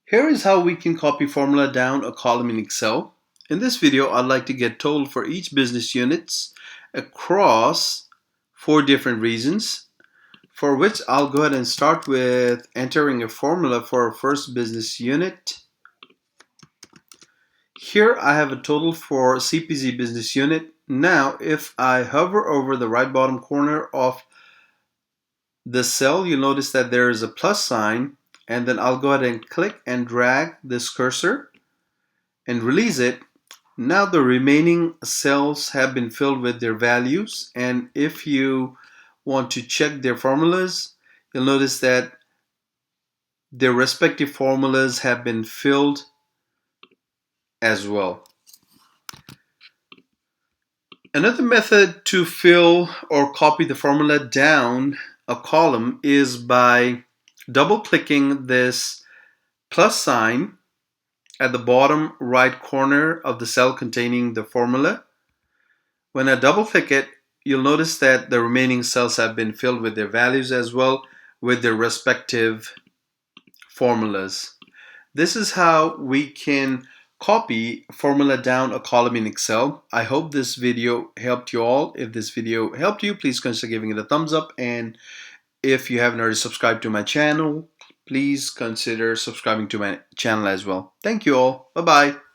Here is how we can copy formula down a column in Excel. In this video, I'd like to get total for each business units across 4 different regions, for which I'll go ahead and start with entering a formula for our first business unit. Here I have a total for CPZ business unit. Now, if I hover over the right bottom corner of the cell, you'll notice that there is a plus sign, and then I'll go ahead and click and drag this cursor and release it. Now the remaining cells have been filled with their values, and if you want to check their formulas, you'll notice that their respective formulas have been filled as well. Another method to fill or copy the formula down a column is by double-clicking this plus sign at the bottom right corner of the cell containing the formula. When I double-click it, you'll notice that the remaining cells have been filled with their values as well, with their respective formulas. This is how we can copy formula down a column in Excel. I hope this video helped you all. If this video helped you, please consider giving it a thumbs up, and if you haven't already subscribed to my channel, please consider subscribing to my channel as well. Thank you all. Bye-bye.